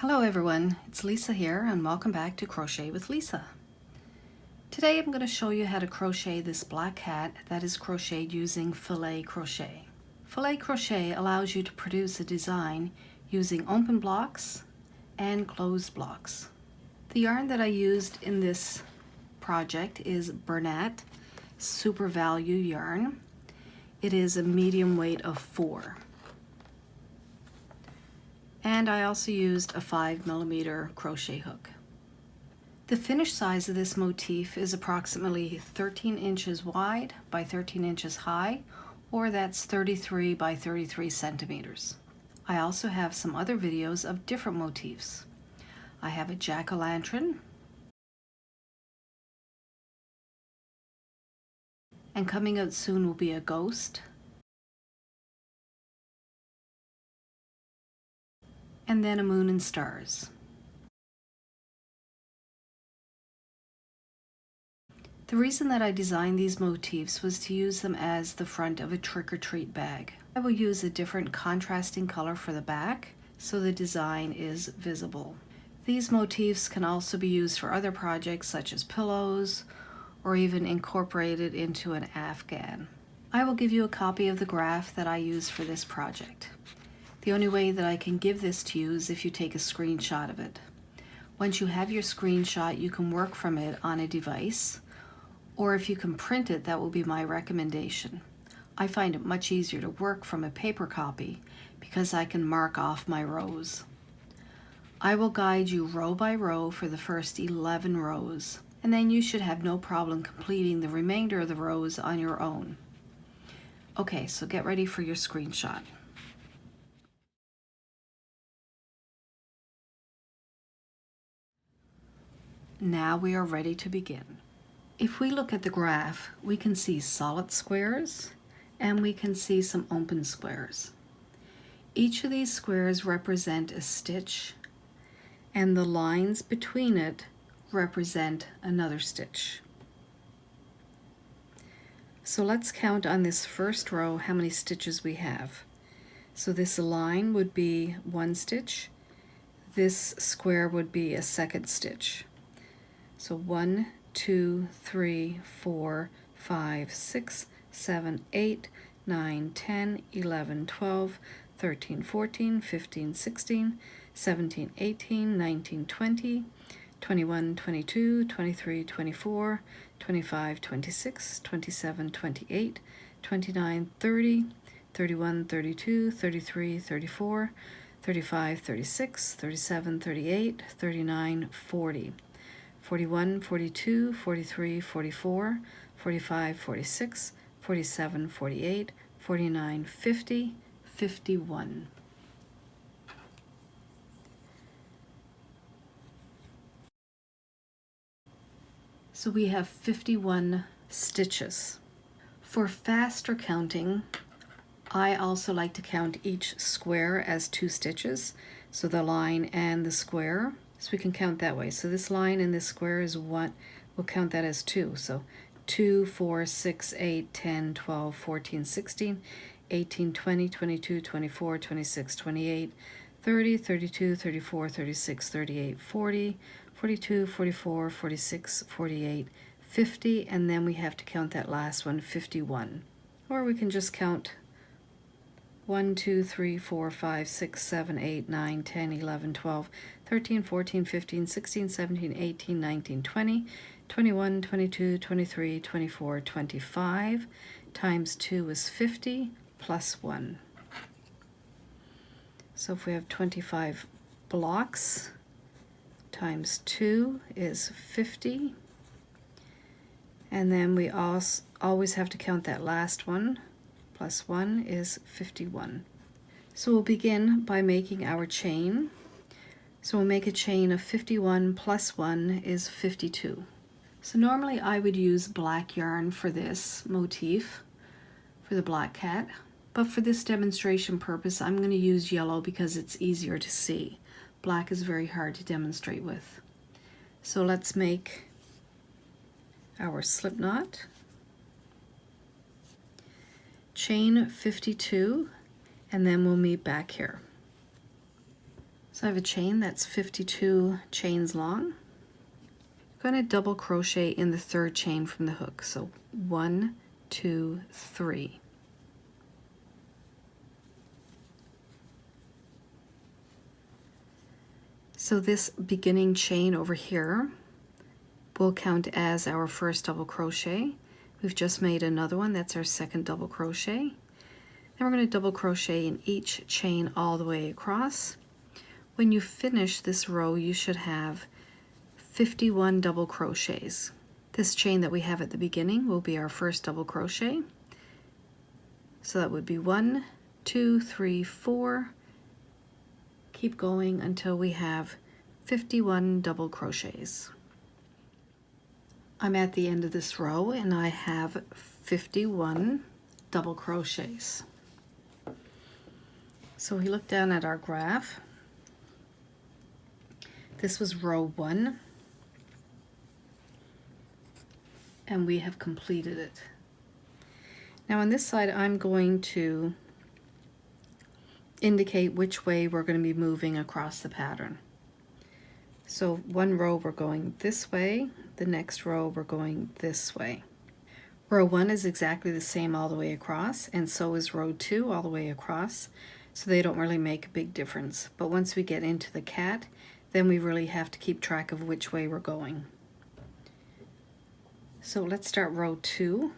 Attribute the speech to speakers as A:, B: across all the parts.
A: Hello everyone, it's Lisa here and welcome back to Crochet with Lisa. Today I'm going to show you how to crochet this black cat that is crocheted using filet crochet. Filet crochet allows you to produce a design using open blocks and closed blocks. The yarn that I used in this project is Bernat Super Value yarn. It is a medium weight of 4. And I also used a 5mm crochet hook. The finished size of this motif is approximately 13 inches wide by 13 inches high, or that's 33 by 33 centimeters. I also have some other videos of different motifs. I have a jack-o'-lantern, and coming out soon will be a ghost, and then a moon and stars. The reason that I designed these motifs was to use them as the front of a trick-or-treat bag. I will use a different contrasting color for the back so the design is visible. These motifs can also be used for other projects such as pillows or even incorporated into an afghan. I will give you a copy of the graph that I used for this project. The only way that I can give this to you is if you take a screenshot of it. Once you have your screenshot, you can work from it on a device, or if you can print it, that will be my recommendation. I find it much easier to work from a paper copy because I can mark off my rows. I will guide you row by row for the first 11 rows, and then you should have no problem completing the remainder of the rows on your own. Okay, so get ready for your screenshot. Now we are ready to begin. If we look at the graph, we can see solid squares and we can see some open squares. Each of these squares represent a stitch, and the lines between it represent another stitch. So let's count on this first row how many stitches we have. So this line would be 1 stitch, this square would be a second stitch. So 1, 2, 3, 4, 5, 6, 7, 8, 9, 10, 11, 12, 13, 14, 15, 16, 17, 18, 19, 20, 21, 22, 23, 24, 25, 26, 27, 28, 29, 30, 31, 32, 33, 34, 35, 36, 37, 38, 39, 40. 41, 42, 43, 44, 45, 46, 47, 48, 49, 50, 51. So we have 51 stitches. For faster counting, I also like to count each square as 2 stitches, so the line and the square. So we can count that way. So this line and this square is 1, we'll count that as 2. So 2, 4, 6, 8, 10, 12, 14, 16, 18, 20, 22, 24, 26, 28, 30, 32, 34, 36, 38, 40, 42, 44, 46, 48, 50, and then we have to count that last one, 51. Or we can just count 1, 2, 3, 4, 5, 6, 7, 8, 9, 10, 11, 12, 13, 14, 15, 16, 17, 18, 19, 20, 21, 22, 23, 24, 25. Times 2 is 50 plus 1. So if we have 25 blocks, times 2 is 50. And then we always have to count that last one. Plus 1 is 51. So we'll begin by making our chain. So we'll make a chain of 51 plus 1 is 52. So normally I would use black yarn for this motif, for the black cat, but for this demonstration purpose I'm going to use yellow because it's easier to see. Black is very hard to demonstrate with. So let's make our slip knot. Chain 52, and then we'll meet back here. So I have a chain that's 52 chains long. I'm going to double crochet in the third chain from the hook. So 1, 2, 3. So this beginning chain over here will count as our first double crochet. We've just made another one, that's our second double crochet. Then we're going to double crochet in each chain all the way across. When you finish this row, you should have 51 double crochets. This chain that we have at the beginning will be our first double crochet. So that would be 1, 2, 3, 4. Keep going until we have 51 double crochets. I'm at the end of this row and I have 51 double crochets. So we look down at our graph. This was row 1 and we have completed it. Now on this side I'm going to indicate which way we're going to be moving across the pattern. So one row we're going this way, the next row we're going this way. Row 1 is exactly the same all the way across, and so is row 2 all the way across, so they don't really make a big difference. But once we get into the cat, then we really have to keep track of which way we're going. So let's start row 2.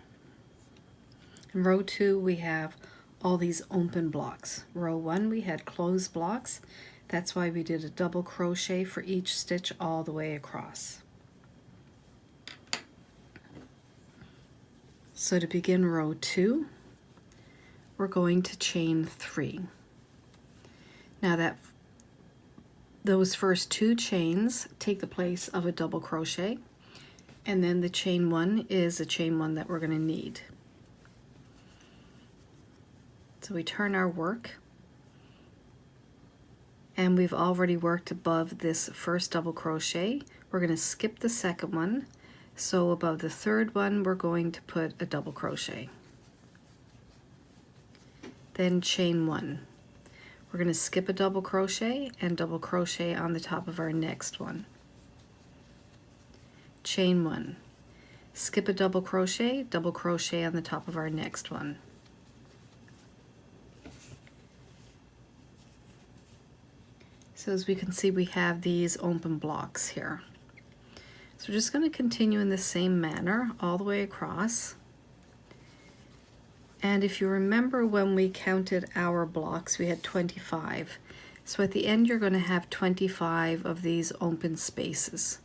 A: In row 2 we have all these open blocks. Row 1 we had closed blocks. That's why we did a double crochet for each stitch all the way across. So to begin row 2, we're going to chain 3. Now those first 2 chains take the place of a double crochet, and then the chain 1 is a chain 1 that we're going to need. So we turn our work, and we've already worked above this first double crochet. We're going to skip the second one, so above the third one we're going to put a double crochet. Then chain 1. We're going to skip a double crochet and double crochet on the top of our next one. Chain 1. Skip a double crochet on the top of our next one. So as we can see, we have these open blocks here. So we're just going to continue in the same manner all the way across. And if you remember when we counted our blocks, we had 25. So at the end you're going to have 25 of these open spaces.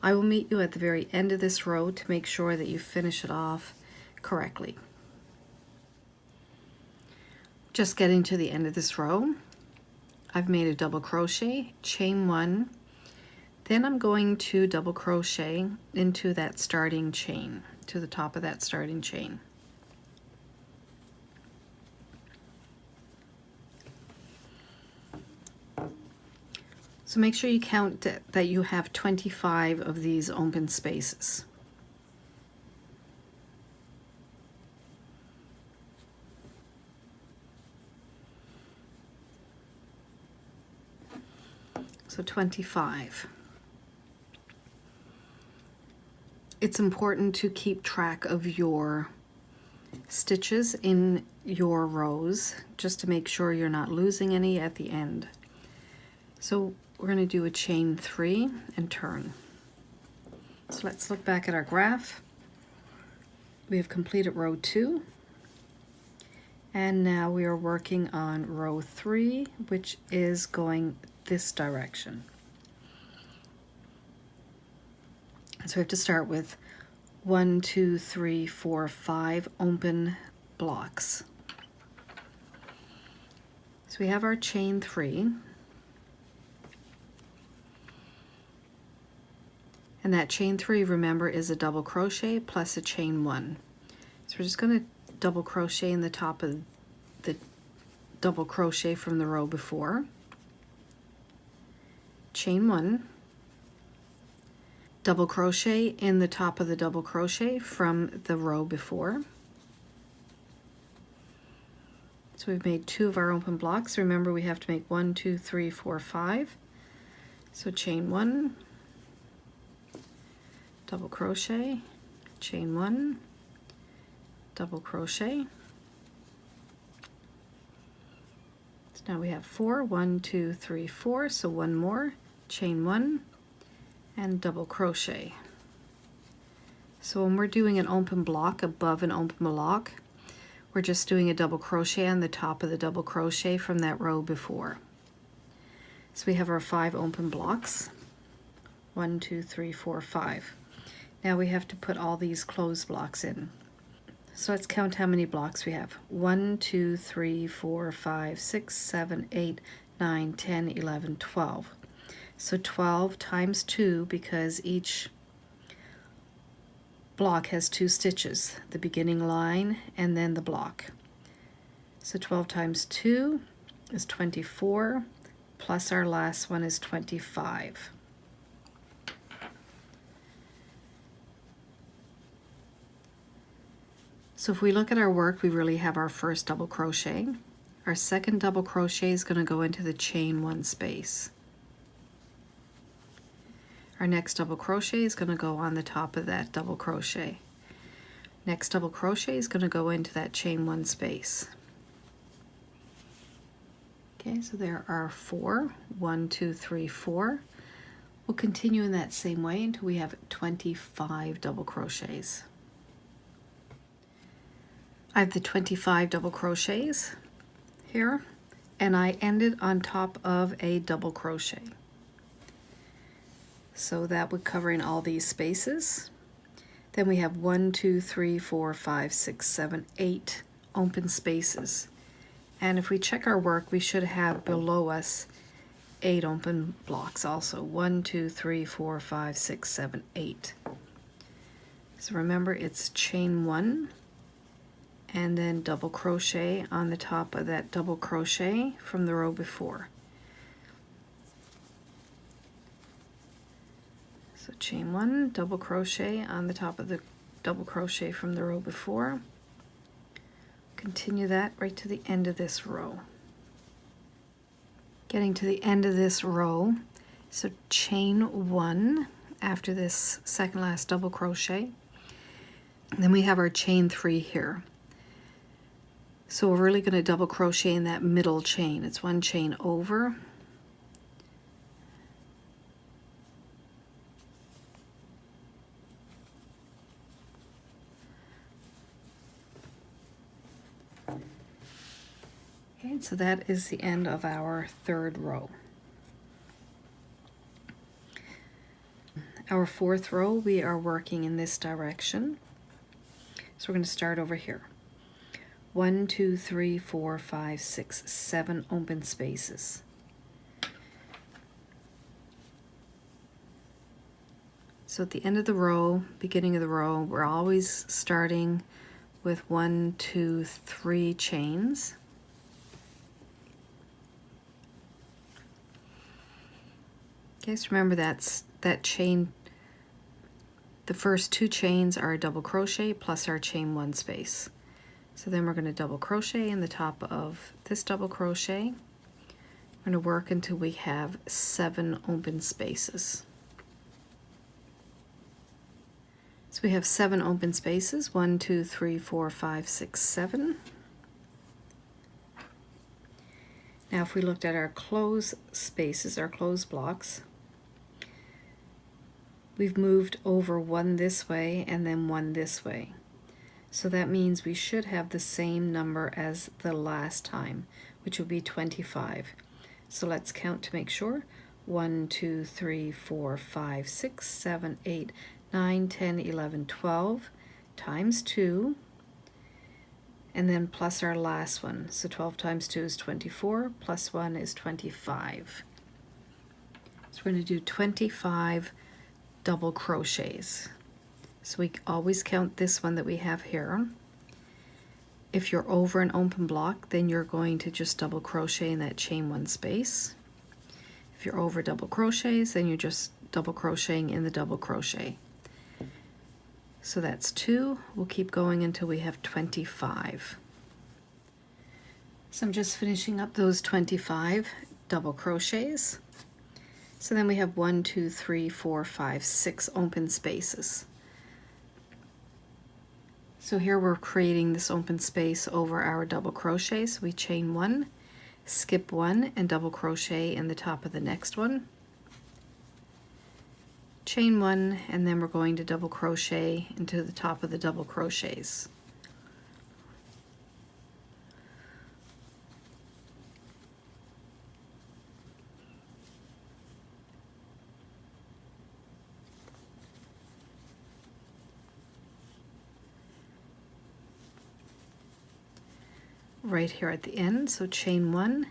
A: I will meet you at the very end of this row to make sure that you finish it off correctly. Just getting to the end of this row, I've made a double crochet, chain 1, then I'm going to double crochet into that starting chain, to the top of that starting chain. So make sure you count that you have 25 of these open spaces. So 25. It's important to keep track of your stitches in your rows just to make sure you're not losing any at the end. So we're going to do a chain 3 and turn. So let's look back at our graph. We have completed row 2, and now we are working on row 3, which is going this direction. So we have to start with 1, 2, 3, 4, 5 open blocks. So we have our chain 3, and that chain 3, remember, is a double crochet plus a chain 1. So we're just going to double crochet in the top of the double crochet from the row before, chain 1, double crochet in the top of the double crochet from the row before, So we've made 2 of our open blocks. Remember, we have to make 1, 2, 3, 4, 5. So chain 1, double crochet, chain 1, double crochet. So now we have 4, 1, 2, 3, 4. So 1 more, chain 1, and double crochet. So when we're doing an open block above an open block, we're just doing a double crochet on the top of the double crochet from that row before. So we have our 5 open blocks. 1, 2, 3, 4, 5. Now we have to put all these closed blocks in. So let's count how many blocks we have. 1, 2, 3, 4, 5, 6, 7, 8, 9, 10, 11, 12. So 12 times 2, because each block has 2 stitches, the beginning line and then the block. So 12 times 2 is 24, plus our last one is 25. So if we look at our work, we really have our first double crochet. Our second double crochet is going to go into the chain 1 space. Our next double crochet is going to go on the top of that double crochet. Next double crochet is going to go into that chain 1 space. Okay, so there are 4. 1, 2, 3, 4. We'll continue in that same way until we have 25 double crochets. I have the 25 double crochets here, and I ended on top of a double crochet. So that would cover in all these spaces. Then we have 1, 2, 3, 4, 5, 6, 7, 8 open spaces. And if we check our work, we should have below us 8 open blocks also. 1, 2, 3, 4, 5, 6, 7, 8. So remember, it's chain 1 and then double crochet on the top of that double crochet from the row before. So chain 1, double crochet on the top of the double crochet from the row before. Continue that right to the end of this row. Getting to the end of this row, so chain 1 after this second last double crochet. And then we have our chain 3 here. So we're really going to double crochet in that middle chain. It's 1 chain over, okay, so that is the end of our 3rd row. Our 4th row, we are working in this direction. So we're going to start over here. 1, 2, 3, 4, 5, 6, 7 open spaces. So at the end of the row, beginning of the row, we're always starting with 1, 2, 3 chains. Okay, so remember that chain, the first 2 chains are a double crochet plus our chain 1 space. So then we're going to double crochet in the top of this double crochet. We're going to work until we have 7 open spaces. So we have 7 open spaces, 1, 2, 3, 4, 5, 6, 7. Now if we looked at our closed spaces, our closed blocks, we've moved over 1 this way and then 1 this way. So that means we should have the same number as the last time, which would be 25. So let's count to make sure. 1, 2, 3, 4, 5, 6, 7, 8, 9, 10, 11, 12 times 2, and then plus our last one. So 12 times 2 is 24, plus 1 is 25. So we're going to do 25 double crochets. So we always count this one that we have here. If you're over an open block, then you're going to just double crochet in that chain 1 space. If you're over double crochets, then you're just double crocheting in the double crochet. So that's 2. We'll keep going until we have 25. So I'm just finishing up those 25 double crochets. So then we have 1, 2, 3, 4, 5, 6 open spaces. So here we're creating this open space over our double crochet. So we chain 1, skip 1, and double crochet in the top of the next one. Chain 1, and then we're going to double crochet into the top of the double crochets. Right here at the end, so chain 1,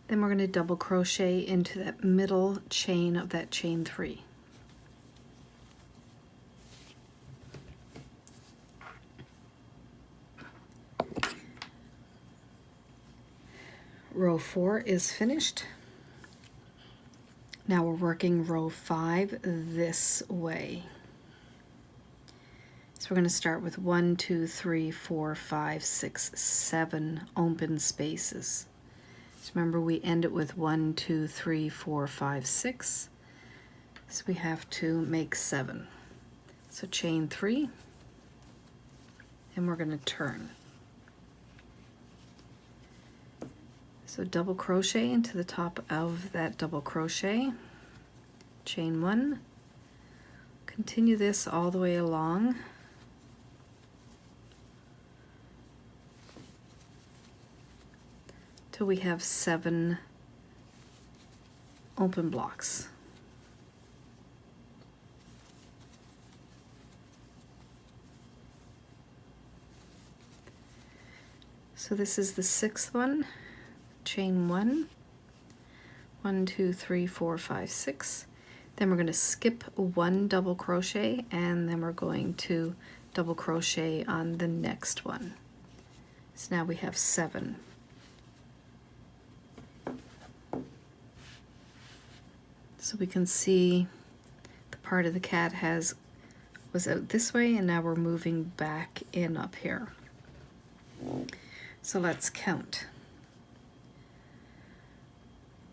A: then we're going to double crochet into that middle chain of that chain 3. Row 4 is finished. Now we're working row 5 this way. So we're going to start with 1, 2, 3, 4, 5, 6, 7 open spaces. So remember, we end it with 1, 2, 3, 4, 5, 6. So we have to make 7. So chain 3, and we're going to turn. So double crochet into the top of that double crochet, chain 1, continue this all the way along. Till we have 7 open blocks. So this is the 6th one, chain 1, 1, 2, 3, 4, 5, 6. Then we're going to skip 1 double crochet, and then we're going to double crochet on the next one. So now we have 7. So we can see the part of the cat was out this way, and now we're moving back in up here. So let's count.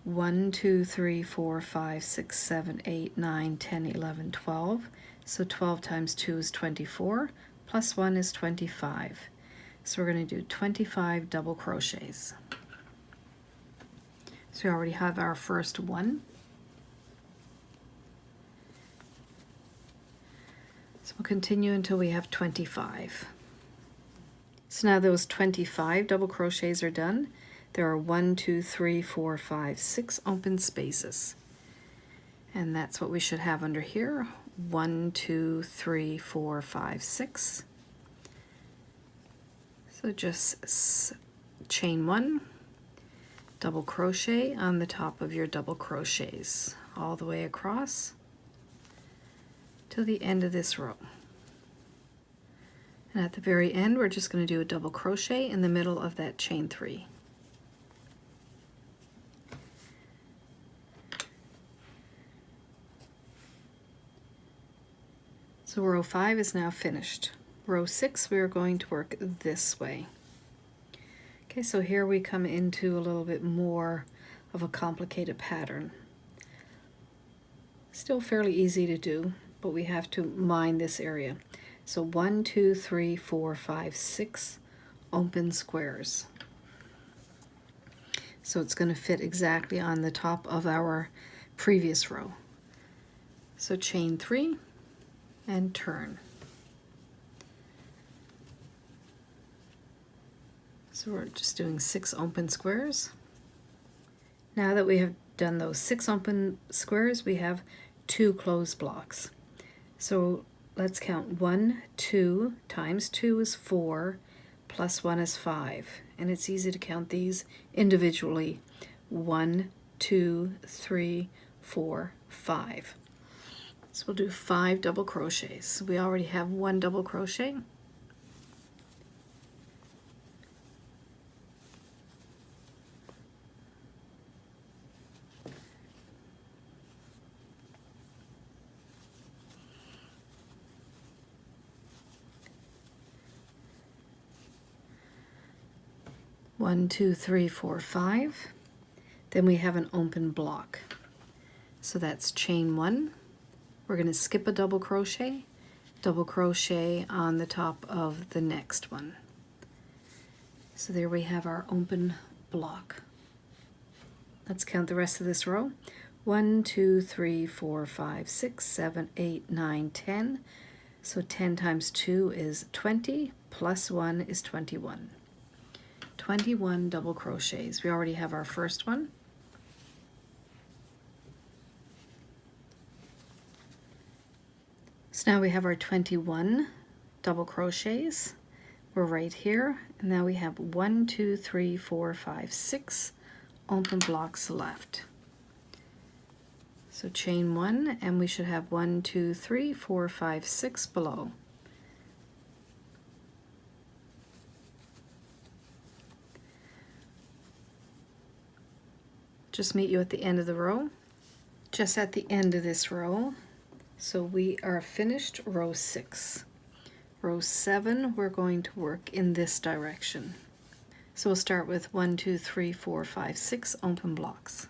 A: 1, 2, 3, 4, 5, 6, 7, 8, 9, 10, 11, 12. So 12 times 2 is 24, plus 1 is 25. So we're going to do 25 double crochets. So we already have our first one. So we'll continue until we have 25. So now those 25 double crochets are done. There are 1, 2, 3, 4, 5, 6 open spaces. And that's what we should have under here. 1, 2, 3, 4, 5, 6. So just chain 1, double crochet on the top of your double crochets all the way across to the end of this row. And at the very end, we're just going to do a double crochet in the middle of that chain 3. So row 5 is now finished. Row 6, we are going to work this way. Okay, so here we come into a little bit more of a complicated pattern. Still fairly easy to do, but we have to mind this area. So 1, 2, 3, 4, 5, 6 open squares. So it's going to fit exactly on the top of our previous row. So chain 3 and turn. So we're just doing 6 open squares. Now that we have done those 6 open squares, we have 2 closed blocks. So let's count 1, 2 times 2 is 4, plus 1 is 5. And it's easy to count these individually. 1, 2, 3, 4, 5. So we'll do 5 double crochets. We already have 1 double crochet. 1, 2, 3, 4, 5. Then we have an open block. So that's chain 1. We're going to skip a double crochet on the top of the next one. So there we have our open block. Let's count the rest of this row. 1, 2, 3, 4, 5, 6, 7, 8, 9, 10. So 10 times 2 is 20, plus 1 is 21. 21 double crochets. We already have our first one. So now we have our 21 double crochets. We're right here, and now we have 1, 2, 3, 4, 5, 6 open blocks left. So chain 1, and we should have 1, 2, 3, 4, 5, 6 below. Just meet you at the end of the row. Just at the end of this row. So we are finished row 6. Row 7, we're going to work in this direction. So we'll start with 1, 2, 3, 4, 5, 6 open blocks.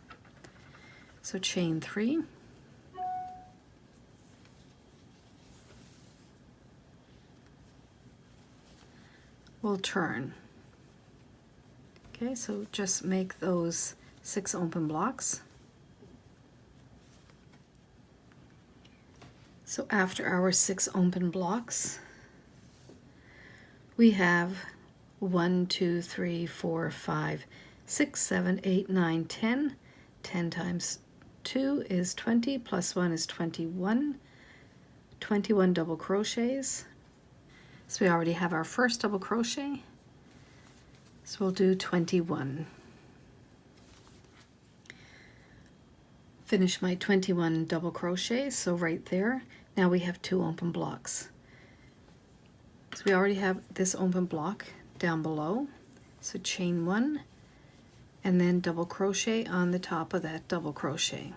A: So chain 3. We'll turn. Okay, so just make those 6 open blocks. So after our 6 open blocks, we have 1, 2, 3, 4, 5, 6, 7, 8, 9, 10. 10 times 2 is 20, plus 1 is 21. 21 double crochets. So we already have our first double crochet. So we'll do 21. Finish my 21 double crochets, so right there. Now we have 2 open blocks. So we already have this open block down below. So chain 1 and then double crochet on the top of that double crochet.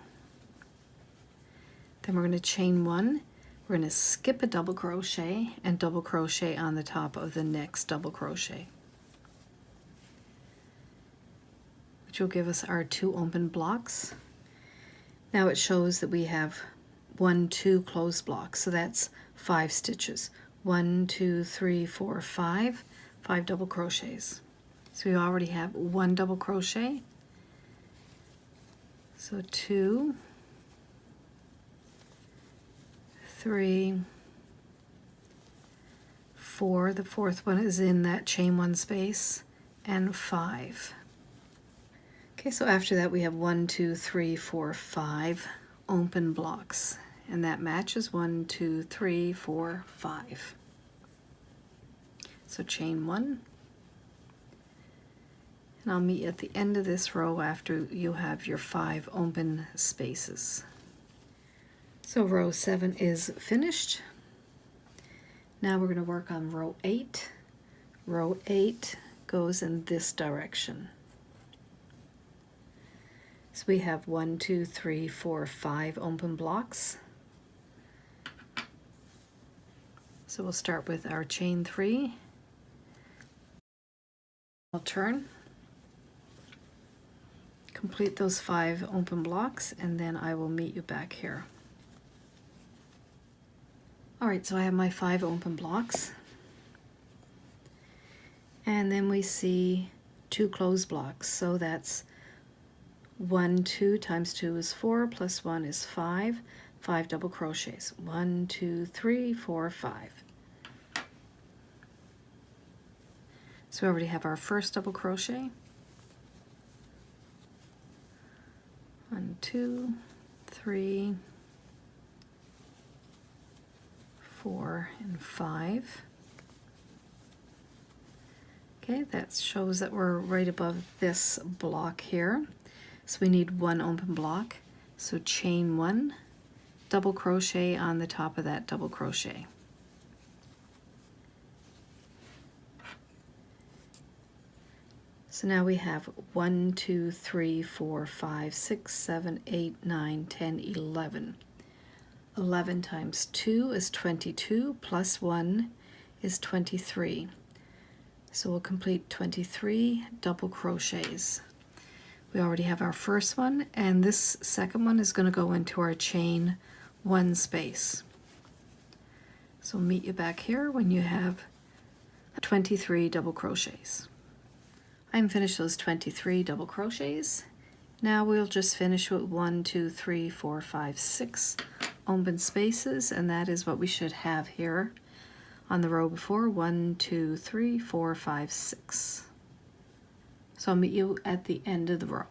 A: Then we're going to chain 1. We're going to skip a double crochet and double crochet on the top of the next double crochet, which will give us our 2 open blocks. Now it shows that we have 1, 2 closed blocks, so that's 5 stitches. 1, 2, 3, 4, 5 double crochets. So we already have 1 double crochet. So 2, 3, 4, the 4th one is in that chain 1 space, and 5. Okay, so after that we have 1, 2, 3, 4, 5 open blocks, and that matches 1, 2, 3, 4, 5. So chain 1, and I'll meet you at the end of this row after you have your 5 open spaces. So row 7 is finished. Now we're going to work on row 8. Row 8 goes in this direction. So we have 1, 2, 3, 4, 5 open blocks. So we'll start with our chain 3. I'll turn, complete those 5 open blocks, and then I will meet you back here. Alright, so I have my 5 open blocks, and then we see 2 closed blocks, so that's 1, 2 times 2 is 4, plus 1 is 5, 5 double crochets. 1, 2, 3, 4, 5. So we already have our first double crochet. 1, 2, 3, 4, and 5. Okay, that shows that we're right above this block here. So we need 1 open block. So chain 1, double crochet on the top of that double crochet. So now we have 1, 2, 3, 4, 5, 6, 7, 8, 9, 10, 11. 11 times 2 is 22, plus 1 is 23. So we'll complete 23 double crochets. We already have our first one, and this second one is going to go into our chain 1 space. So I'll meet you back here when you have 23 double crochets. I'm finished those 23 double crochets. Now we'll just finish with 1, 2, 3, 4, 5, 6 open spaces, and that is what we should have here on the row before. 1, 2, 3, 4, 5, 6. So I'll meet you at the end of the row.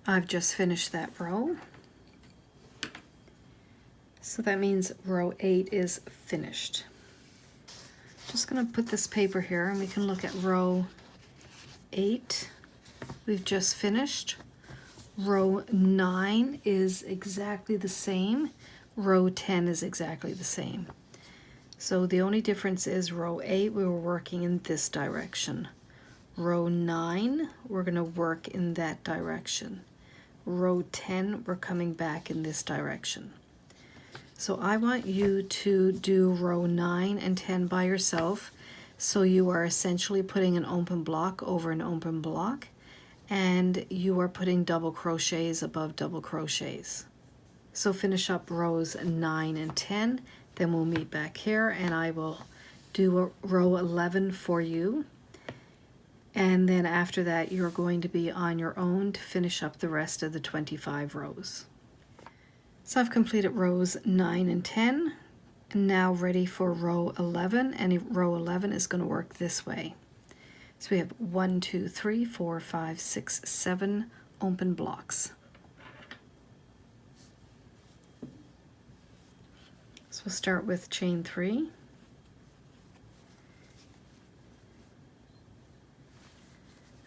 A: I've just finished that row. So that means row 8 is finished. Just going to put this paper here and we can look at row 8. We've just finished. Row 9 is exactly the same. Row 10 is exactly the same. So the only difference is row 8 we were working in this direction. Row 9 we're going to work in that direction. Row 10 we're coming back in this direction. So I want you to do row 9 and 10 by yourself. So you are essentially putting an open block over an open block, and you are putting double crochets above double crochets. So finish up rows 9 and 10, then we'll meet back here and I will do a row 11 for you. And then after that you're going to be on your own to finish up the rest of the 25 rows. So I've completed rows 9 and 10, and now ready for row 11, and row 11 is going to work this way. So we have 1, 2, 3, 4, 5, 6, 7 open blocks. So we'll start with chain 3.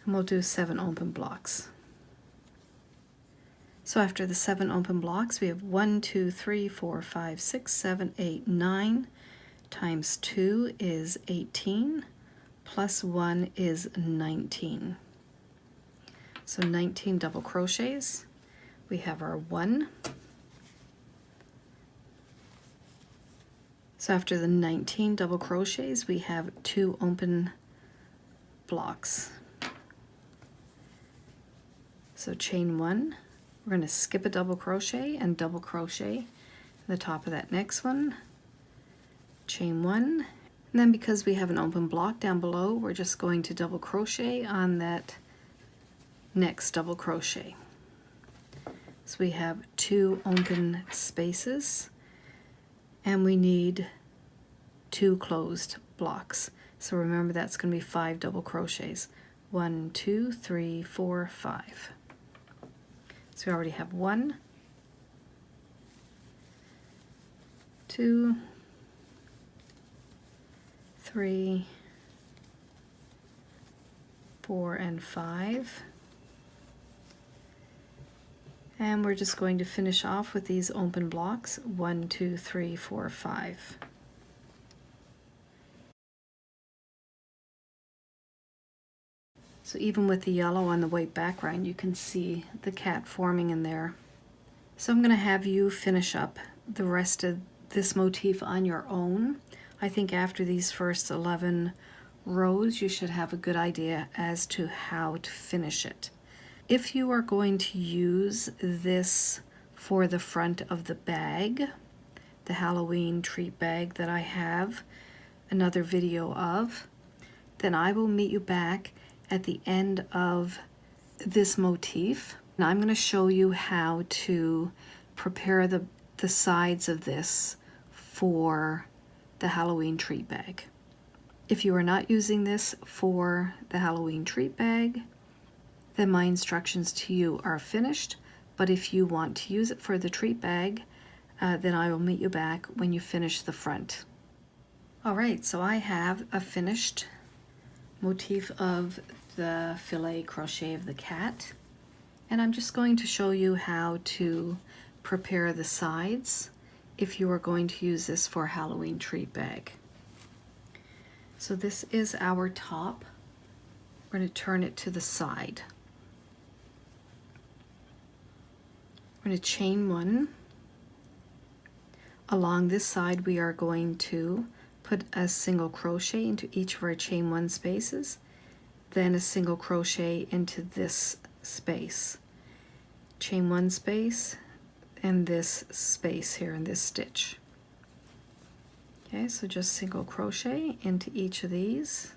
A: And we'll do 7 open blocks. So after the 7 open blocks, we have 1, 2, 3, 4, 5, 6, 7, 8, 9 times 2 is 18, plus 1 is 19. So 19 double crochets. We have our 1. So after the 19 double crochets, we have 2 open blocks. So chain 1. We're going to skip a double crochet and double crochet at the top of that next one, chain 1, and then because we have an open block down below, we're just going to double crochet on that next double crochet. So we have 2 open spaces and we need 2 closed blocks. So remember that's going to be 5 double crochets. 1, 2, 3, 4, 5. So we already have 1, 2, 3, 4, and 5. And we're just going to finish off with these open blocks, 1, 2, 3, 4, 5. So even with the yellow on the white background, you can see the cat forming in there. So I'm going to have you finish up the rest of this motif on your own. I think after these first 11 rows, you should have a good idea as to how to finish it. If you are going to use this for the front of the bag, the Halloween treat bag that I have another video of, then I will meet you back at the end of this motif. And I'm going to show you how to prepare the sides of this for the Halloween treat bag. If you are not using this for the Halloween treat bag, then my instructions to you are finished. But if you want to use it for the treat bag, then I will meet you back when you finish the front. Alright, so I have a finished motif of the filet crochet of the cat, and I'm just going to show you how to prepare the sides if you are going to use this for a Halloween treat bag. So this is our top. We're going to turn it to the side. We're going to chain 1. Along this side we are going to put a single crochet into each of our chain 1 spaces, then a single crochet into this space, chain 1 space, and this space here in this stitch. Okay, so just single crochet into each of these.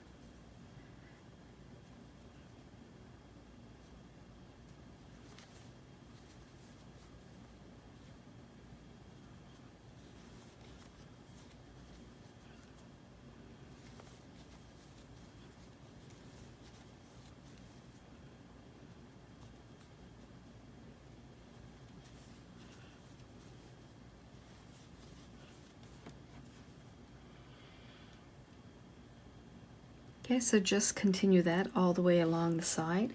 A: Okay, so just continue that all the way along the side.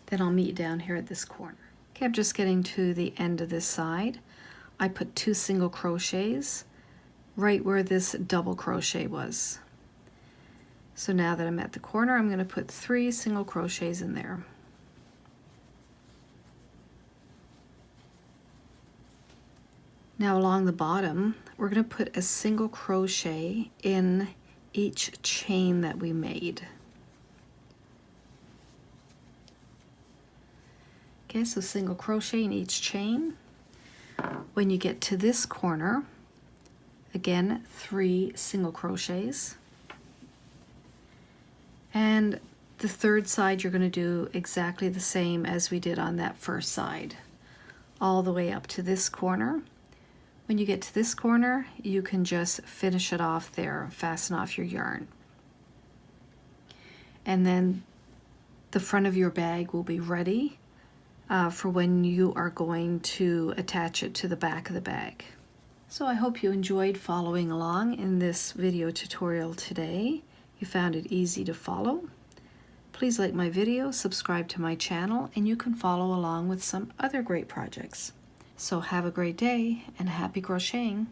A: Then I'll meet down here at this corner. Okay, I'm just getting to the end of this side. I put 2 single crochets right where this double crochet was. So now that I'm at the corner, I'm going to put 3 single crochets in there. Now along the bottom, we're going to put a single crochet in each chain that we made. Okay, so single crochet in each chain. When you get to this corner, again, 3 single crochets. And the third side you're going to do exactly the same as we did on that first side, all the way up to this corner. When you get to this corner, you can just finish it off there, fasten off your yarn. And then the front of your bag will be ready for when you are going to attach it to the back of the bag. So I hope you enjoyed following along in this video tutorial today. You found it easy to follow. Please like my video, subscribe to my channel, and you can follow along with some other great projects. So have a great day and happy crocheting!